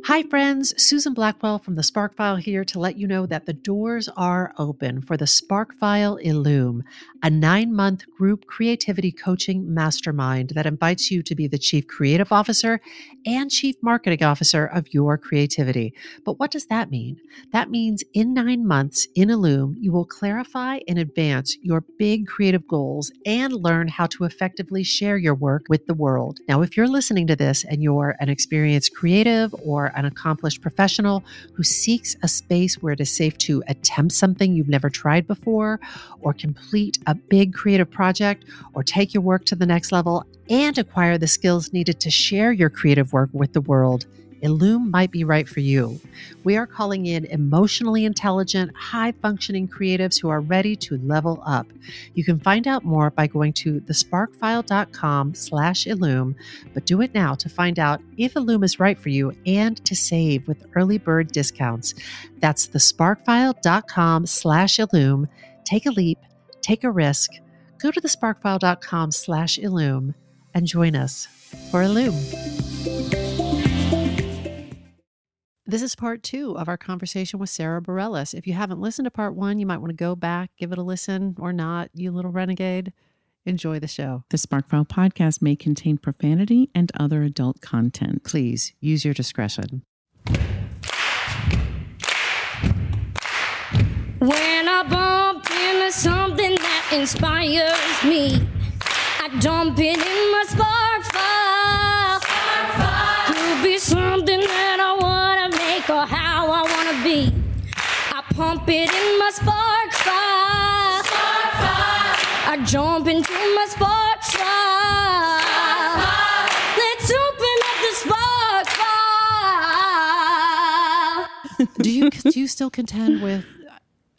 Hi, friends. Susan Blackwell from the Spark File here to let you know that the doors are open for the Spark File Illume, a 9-month group creativity coaching mastermind that invites you to be the chief creative officer and chief marketing officer of your creativity. But what does that mean? That means in 9 months in Illume, you will clarify and advance your big creative goals and learn how to effectively share your work with the world. Now, if you're listening to this and you're an experienced creative or an accomplished professional who seeks a space where it is safe to attempt something you've never tried before, or complete a big creative project, or take your work to the next level and acquire the skills needed to share your creative work with the world, Illume might be right for you. We are calling in emotionally intelligent, high-functioning creatives who are ready to level up. You can find out more by going to thesparkfile.com/Illume, but do it now to find out if Illume is right for you and to save with early bird discounts. That's thesparkfile.com/Illume. Take a leap, take a risk. Go to thesparkfile.com/Illume and join us for Illume. This is part 2 of our conversation with Sara Bareilles. If you haven't listened to part 1, you might want to go back, give it a listen, or not, you little renegade. Enjoy the show. The Sparkfile podcast may contain profanity and other adult content. Please use your discretion. When I bump into something that inspires me, I dump it in my spark file. Could be something that I want to make or how I want to be. I pump it in my spark file. I jump into my spark file. Let's open up the spark file. Do you still contend with,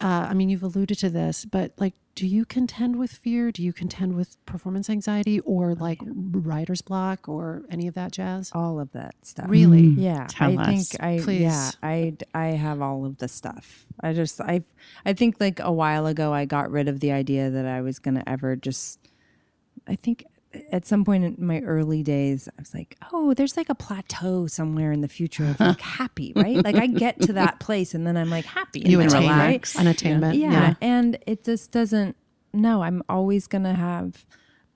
I mean, you've alluded to this, but like, do you contend with fear? Do you contend with performance anxiety or like writer's block or any of that jazz? All of that stuff. Really? Yeah. Tell us. Please. I have all of the stuff. I think like a while ago I got rid of the idea that I was going to ever I think at some point in my early days, I was like, oh, there's like a plateau somewhere in the future of like happy, right? Like I get to that place and then I'm like happy. You and attain relax. an attainment. Yeah. And it just doesn't, no, I'm always going to have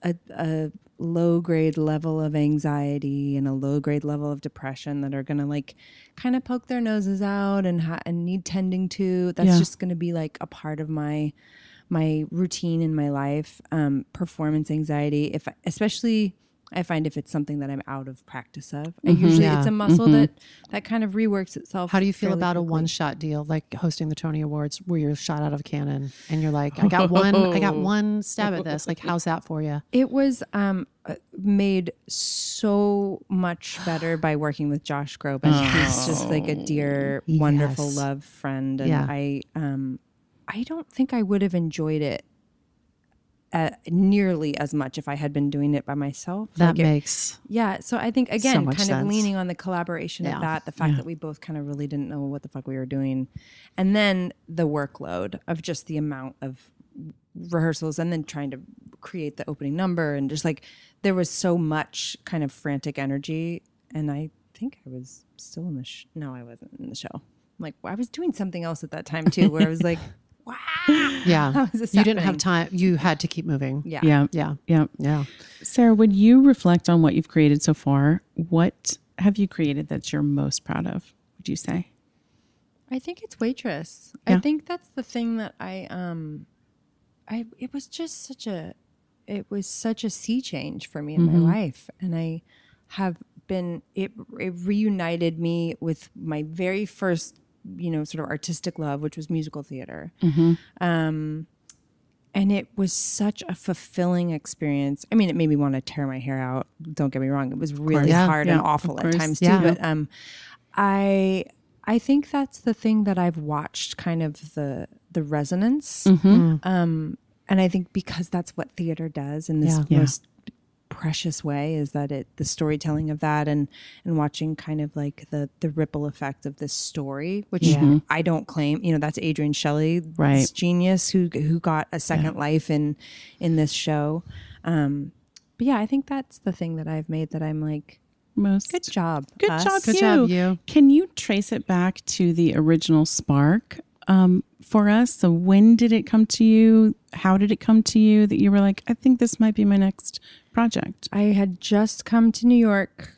a low grade level of anxiety and a low grade level of depression that are going to like kind of poke their noses out and need tending to. That's just going to be like a part of my routine in my life. Performance anxiety, especially I find if it's something that I'm out of practice of, it's a muscle that kind of reworks itself. How do you feel about quickly. a one-shot deal, like hosting the Tony Awards where you're shot out of a cannon and you're like, I got one stab at this. Like, how's that for you? It was made so much better by working with Josh Groban. He's just like a dear, wonderful love friend. And I don't think I would have enjoyed it nearly as much if I had been doing it by myself. That makes so I think again, so much kind sense. of leaning on the collaboration of that, the fact that we both kind of really didn't know what the fuck we were doing, and then the workload of just the amount of rehearsals and then trying to create the opening number, and just like there was so much kind of frantic energy. And I think I was still in the no, I wasn't in the show. Like I was doing something else at that time too, where I was like, wow. Yeah. How is this You didn't happening? have time. You had to keep moving. Yeah. Yeah. Sarah, when you reflect on what you've created so far, what have you created that you're most proud of, would you say? I think it's Waitress. Yeah. I think that's the thing that it was just such a sea change for me in my life. And I have been, it reunited me with my very first, sort of artistic love, which was musical theater. And it was such a fulfilling experience. I mean, it made me want to tear my hair out. Don't get me wrong. It was really hard and awful at times too. But I think that's the thing that I've watched kind of the resonance. And I think because that's what theater does in this most precious way, is that the storytelling of that and watching kind of like the ripple effect of this story, which I don't claim, that's Adrienne Shelley's genius who got a second life in this show. But yeah, I think that's the thing that I've made that I'm like most. Good job. Good us. job, Good job, you. Can you trace it back to the original spark for us? So when did it come to you? How did it come to you that you were like, I think this might be my next project? I had just come to New York.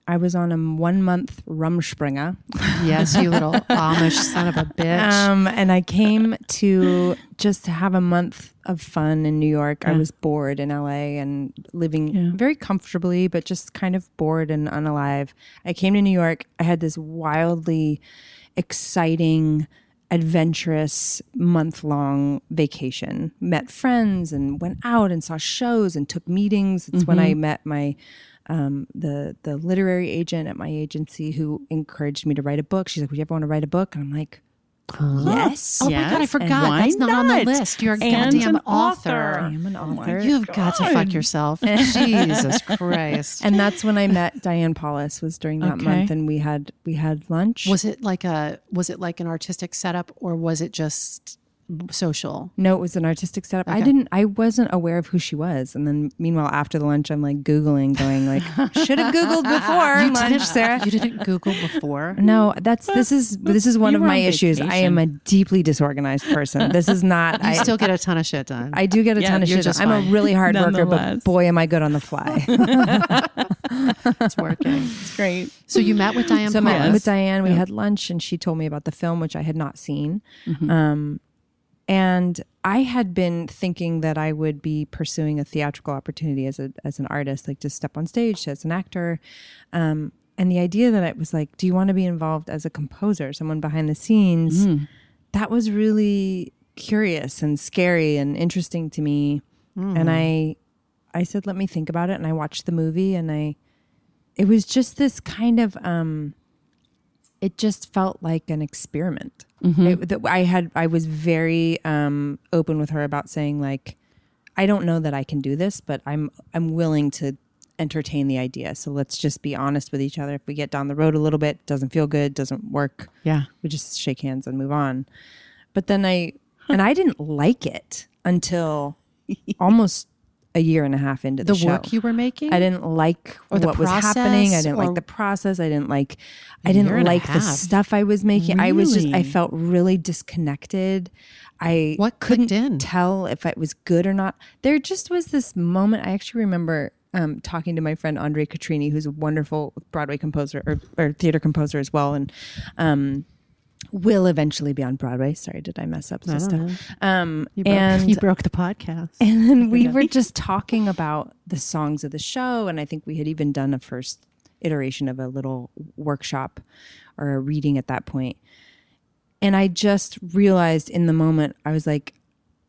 I was on a 1-month Rumspringa. Yes, you little Amish son of a bitch. And I came to just have a month of fun in New York. I was bored in LA and living very comfortably, but just kind of bored and unalive. I came to New York. I had this wildly exciting, adventurous month-long vacation. Met friends and went out and saw shows and took meetings. It's when I met my the literary agent at my agency who encouraged me to write a book. She's like, would you ever want to write a book? And I'm like, yes. Oh my God, I forgot. That's not on the list. You're a goddamn author. I am an author. You've got to fuck yourself. Jesus Christ. And that's when I met Diane Paulus, was during that month, and we had lunch. Was it like an artistic setup, or was it just social? No, it was an artistic setup. Okay. I wasn't aware of who she was. And then meanwhile, after the lunch, I'm like Googling, going like, should have Googled before lunch, Sarah. You didn't Google before? No, this is one of my issues. Vacation. I am a deeply disorganized person. This is not. I still get a ton of shit done. I do get a ton of shit done. I'm a really hard worker, but boy, am I good on the fly. It's working. It's great. So you met with Diane Paulus. Met with Diane. We had lunch and she told me about the film, which I had not seen. And I had been thinking that I would be pursuing a theatrical opportunity as an artist, like to step on stage as an actor. And the idea that it was like, do you want to be involved as a composer, someone behind the scenes? That was really curious and scary and interesting to me. And I said, let me think about it. And I watched the movie, and it was just this kind of, it just felt like an experiment. I was very open with her about saying, like, I don't know that I can do this, but I'm willing to entertain the idea. So let's just be honest with each other. If we get down the road a little bit, doesn't feel good, doesn't work, we just shake hands and move on. But then I didn't like it until almost a year and a half into the show. The work you were making? I didn't like what was happening. I didn't like the process. I didn't like the stuff I was making. Really? I felt really disconnected. What couldn't tell if it was good or not. There just was this moment. I actually remember talking to my friend Andre Catrini, who's a wonderful Broadway composer or theater composer as well. And will eventually be on Broadway. Sorry, did I mess up this stuff? You broke the podcast. And then we were just talking about the songs of the show, and I think we had even done a first iteration of a little workshop or a reading at that point. And I just realized in the moment, I was like,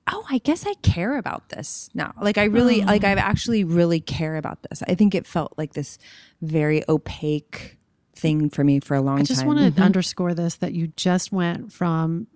oh, I guess I care about this now. Like I really, I actually really care about this. I think it felt like this very opaque thing for me for a long time. I just want to underscore this, that you just went from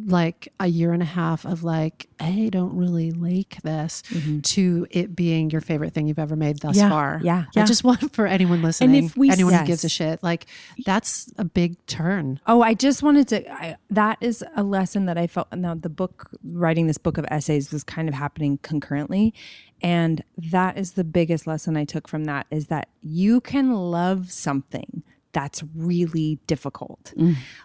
like a year and a half of like, I don't really like this, to it being your favorite thing you've ever made thus far. Yeah. I just want, for anyone listening, anyone who gives a shit, like that's a big turn. Oh, I just wanted to, that is a lesson that I felt. Now the book, writing this book of essays was kind of happening concurrently. And that is the biggest lesson I took from that, is that you can love something that's really difficult.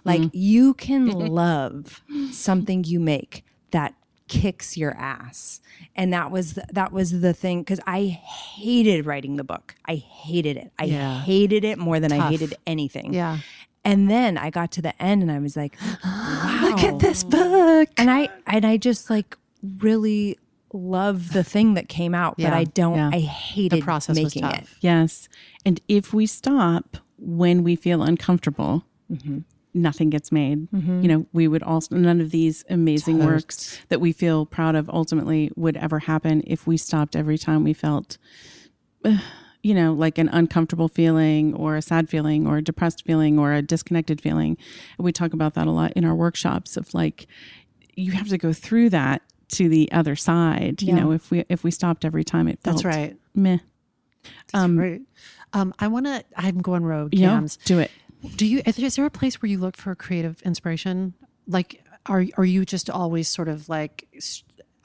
Like you can love something you make that kicks your ass. And that was the thing, because I hated writing the book. I hated it. I hated it more than I hated anything. Yeah. And then I got to the end and I was like, wow, look at this book. And I just like really love the thing that came out, but I hated the process making it. Yes. And if we stop when we feel uncomfortable, nothing gets made. You know, we would also, none of these amazing works that we feel proud of ultimately would ever happen if we stopped every time we felt, you know, like an uncomfortable feeling or a sad feeling or a depressed feeling or a disconnected feeling. And we talk about that a lot in our workshops of like, you have to go through that to the other side. You know, if we stopped every time it felt meh. That's right. I'm going rogue, Cams. Do it. Is there a place where you look for creative inspiration? Like, are you just always sort of like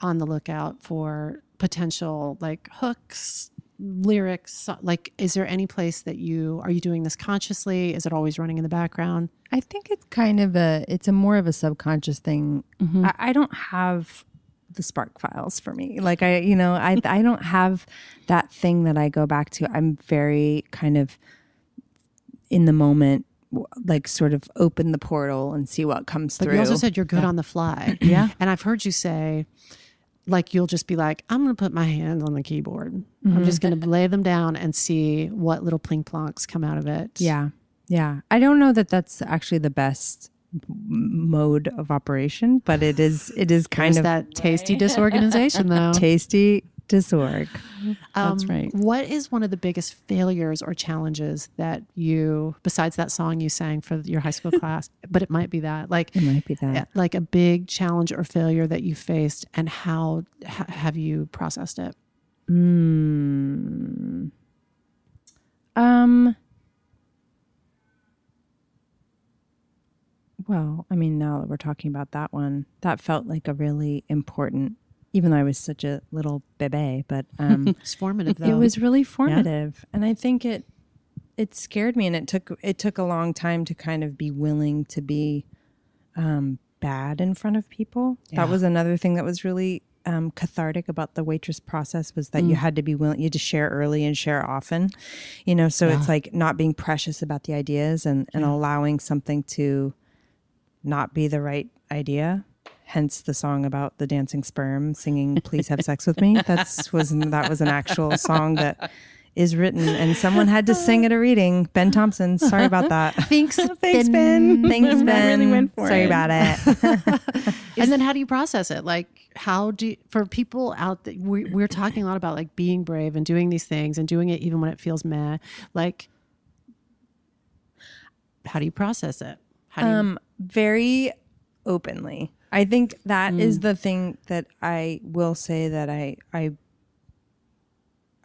on the lookout for potential like hooks, lyrics? Like, is there any place that are you doing this consciously? Is it always running in the background? I think it's kind of it's a more of a subconscious thing. Mm-hmm. I don't have the spark files for me. Like I don't have that thing that I go back to. I'm very kind of in the moment, like sort of open the portal and see what comes through. But you also said you're good on the fly. Yeah. And I've heard you say, like, you'll just be like, I'm going to put my hands on the keyboard. Mm-hmm. I'm just going to lay them down and see what little plink plonks come out of it. Yeah. Yeah. I don't know that that's actually the best mode of operation, but it is kind of that tasty disorganization though. Tasty disorg. That's right. What is one of the biggest failures or challenges that you, besides that song you sang for your high school class, but it might be that, like like a big challenge or failure that you faced, and how have you processed it? Well, I mean, now that we're talking about that one, that felt like a really important, even though I was such a little bebe, but it's formative though. It was really formative. Yeah. And I think it scared me, and it took a long time to kind of be willing to be bad in front of people. Yeah. That was another thing that was really cathartic about the waitress process, was that you had to be willing, you had to share early and share often, so it's like not being precious about the ideas and allowing something to not be the right idea. Hence the song about the dancing sperm singing "Please Have Sex with Me." That was an actual song that is written, and someone had to sing at a reading. Ben Thompson. Sorry about that. Thanks, Ben. Thanks, Ben. I really went for Sorry it. about it. And then how do you process it? Like, for people out there, we're talking a lot about like being brave and doing these things and doing it even when it feels meh. Like, how do you process it? Very openly. I think that is the thing that I will say that I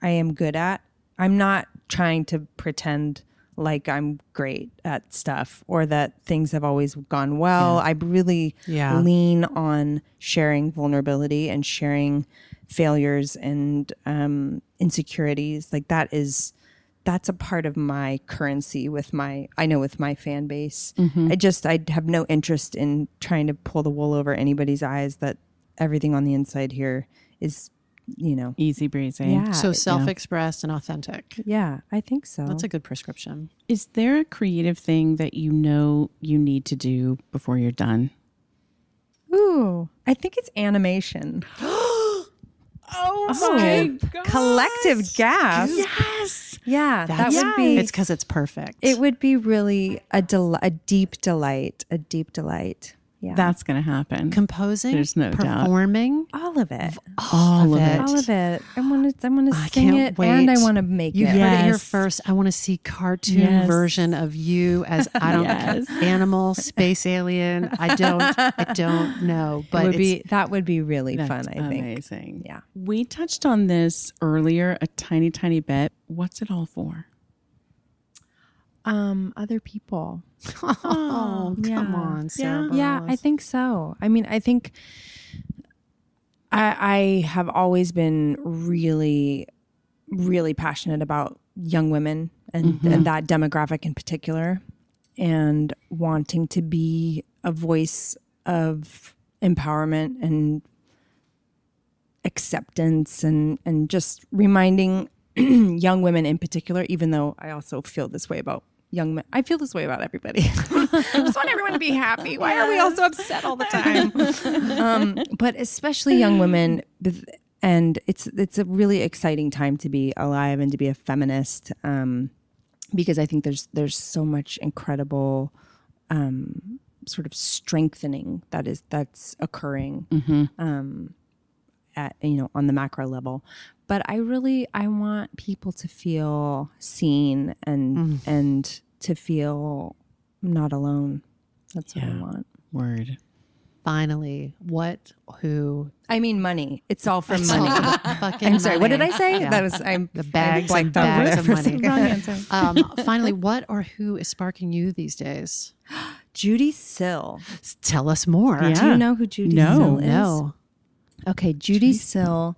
am good at. I'm not trying to pretend like I'm great at stuff or that things have always gone well. I really lean on sharing vulnerability and sharing failures and insecurities. Like that's a part of my currency with my fan base. Mm-hmm. I have no interest in trying to pull the wool over anybody's eyes, that everything on the inside here is, easy breezy. Yeah. So self-expressed and authentic. Yeah, I think so. That's a good prescription. Is there a creative thing that you need to do before you're done? Ooh, I think it's animation. Oh my God. Collective gasp. Yes. Yeah, that would be. It's because it's perfect. It would be really a deep delight. A deep delight. Yeah. That's going to happen. Composing, there's no performing, doubt. All of it. All of it. All of it. I want to sing it, and I want to make you it. You heard it here first. I want to see cartoon version of you as animal, space alien. I don't know, but that would be really fun. I think amazing. Yeah. We touched on this earlier a tiny bit. What's it all for? Other people. Oh, come on, Sara. Yeah, I think so. I mean, I think I have always been really, really passionate about young women and that demographic in particular, and wanting to be a voice of empowerment and acceptance and just reminding young women in particular, even though I also feel this way about young men. I feel this way about everybody. I just want everyone to be happy. Why are we all so upset all the time? But especially young women, and it's a really exciting time to be alive and to be a feminist, because I think there's so much incredible sort of strengthening that's occurring at on the macro level. But I want people to feel seen and to feel not alone. That's what I want. Word. Finally, who? I mean, money. It's all for money. I'm sorry. What did I say? Yeah. That was the bags and bags of money. Finally, what or who is sparking you these days? Judy Sill. Tell us more. Yeah. Do you know who Judy Sill is? No. Okay, Judy Sill.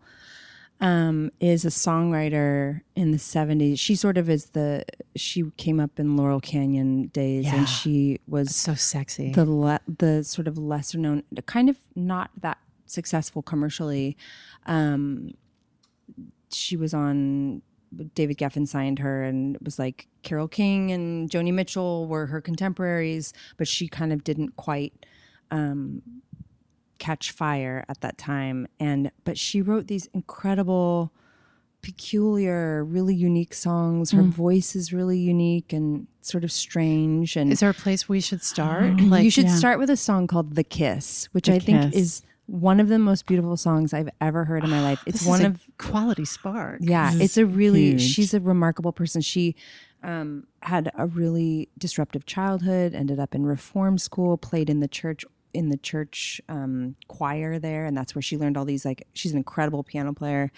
is a songwriter in the 70s. She sort of she came up in Laurel Canyon days, and she was so sexy. The sort of lesser known, kind of not that successful commercially. She was on, David Geffen signed her, and it was like Carole King and Joni Mitchell were her contemporaries, but she kind of didn't quite catch fire at that time. But she wrote these incredible, peculiar, really unique songs. Her voice is really unique and sort of strange. And is there a place we should start? You should start with a song called "The Kiss," which I think is one of the most beautiful songs I've ever heard in my life. It's one of quality spark. Yeah, it's a really huge. She's a remarkable person. She had a really disruptive childhood, ended up in reform school, played in the church choir there, and that's where she learned all these, like, she's an incredible piano player,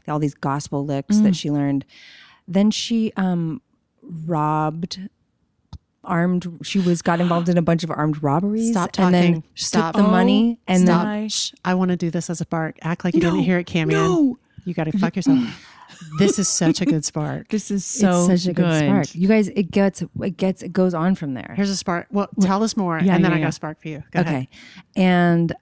all these gospel licks that she learned. Then she got involved in a bunch of armed robberies. Stop talking. And then took the money. And then I want to do this as a spark. Act like you didn't hear it, Camien. No. You got to fuck yourself. This is such a good spark. This is so it's such a good spark. You guys, it goes on from there. Here's a spark. Well, tell us more, and then I got a spark for you. Go ahead. And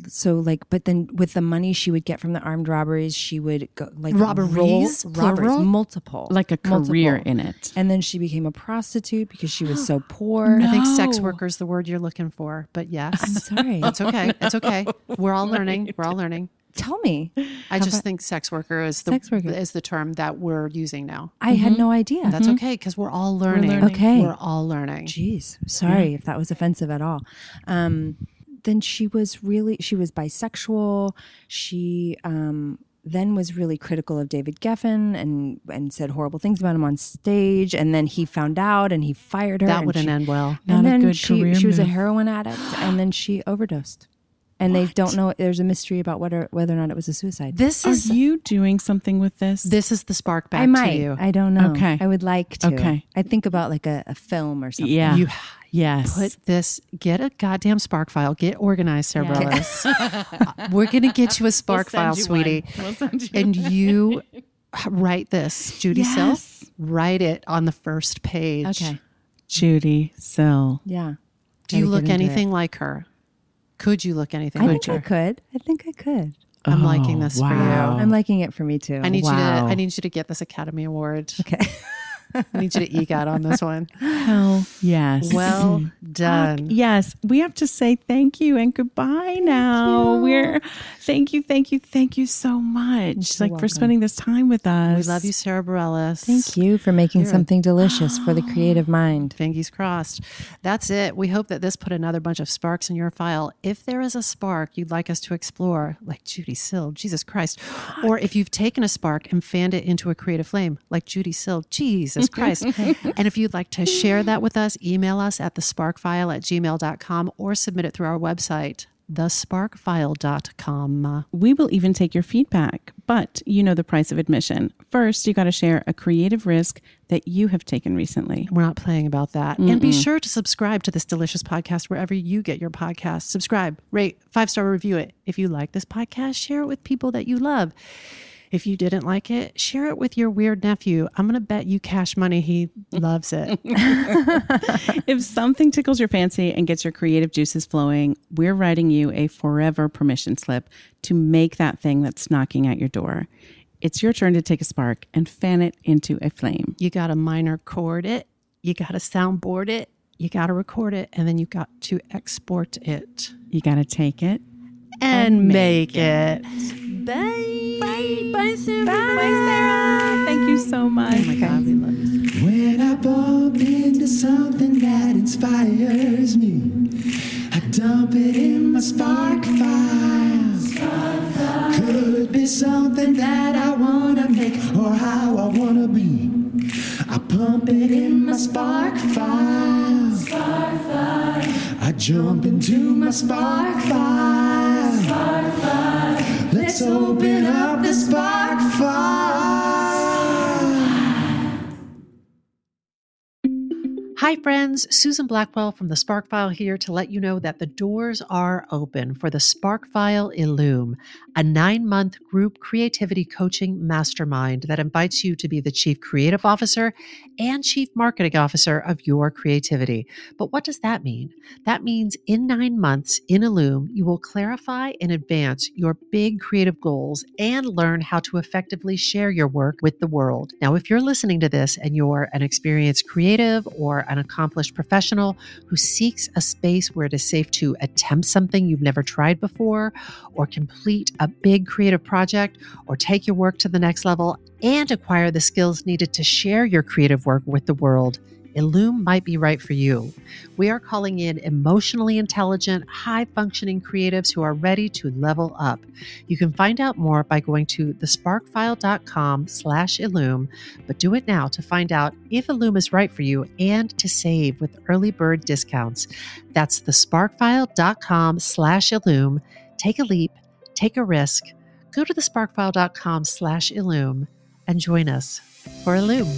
so like, but then with the money she would get from the armed robberies, she would go like robberies, multiple, like a career in it. And then she became a prostitute because she was so poor. I think sex worker is the word you're looking for, but yes, I'm sorry. It's okay. It's okay. We're all learning. Tell me. I just think sex worker is the term that we're using now. I had no idea. That's okay, because we're all learning. Okay. We're all learning. Jeez. Sorry if that was offensive at all. Then she was bisexual. She then was really critical of David Geffen and said horrible things about him on stage. And then he found out and he fired her. That wouldn't end well. And then she was a heroin addict, and then she overdosed. And they don't know. There's a mystery about whether or not it was a suicide. Are you doing something with this? This is the spark back to you. I don't know. Okay. I would like to. Okay. I think about like a film or something. Yeah. Yes. Get a goddamn spark file. Get organized, Sara Bareilles. We're going to get you a spark file, sweetie. And you write this. Judy Sill, write it on the first page. Okay. Judy Sill. Yeah. Do you look anything like her? Could you look anything like her? I think I could. I'm liking this for you. I'm liking it for me too. I need you to get this Academy Award. Okay. I need you to EGOT on this one. Hell yes. Well done. Yes. We have to say thank you and goodbye now. Thank you so much. For spending this time with us. We love you, Sara Bareilles. Thank you for making something delicious for the creative mind. Fingers crossed. That's it. We hope that this put another bunch of sparks in your file. If there is a spark you'd like us to explore, like Judy Sill, Jesus Christ, or if you've taken a spark and fanned it into a creative flame, like Judy Sill, Jesus Christ. And if you'd like to share that with us, email us at thesparkfile@gmail.com or submit it through our website, thesparkfile.com. We will even take your feedback, but you know the price of admission. First, you got to share a creative risk that you have taken recently. We're not playing about that. And be sure to subscribe to this delicious podcast wherever you get your podcast. Subscribe, rate, 5-star review it. If you like this podcast, share it with people that you love. If you didn't like it, share it with your weird nephew. I'm going to bet you cash money he loves it. If something tickles your fancy and gets your creative juices flowing, we're writing you a forever permission slip to make that thing that's knocking at your door. It's your turn to take a spark and fan it into a flame. You got to minor chord it. You got to soundboard it. You got to record it. And then you got to export it. You got to take it and make it. Bye. Bye, Sarah. Bye, Sarah. Thank you so much. Oh my God, we love you. When I bump into something that inspires me, I dump it in my spark file. Could be something that I want to make or how I want to be. I pump it in my spark file. I jump into my spark file. Let's open up the spark file. Hi, friends. Susan Blackwell from the Spark File here to let you know that the doors are open for the Spark File Illume, a 9-month group creativity coaching mastermind that invites you to be the chief creative officer and chief marketing officer of your creativity. But what does that mean? That means in 9 months in Illume, you will clarify and advance your big creative goals and learn how to effectively share your work with the world. Now, if you're listening to this and you're an experienced creative or an accomplished professional who seeks a space where it is safe to attempt something you've never tried before, or complete a big creative project, or take your work to the next level and acquire the skills needed to share your creative work with the world, Illume might be right for you. We are calling in emotionally intelligent, high-functioning creatives who are ready to level up. You can find out more by going to thesparkfile.com/Illume, but do it now to find out if Illume is right for you and to save with early bird discounts. That's thesparkfile.com/Illume. Take a leap, take a risk. Go to thesparkfile.com/Illume and join us for Illume.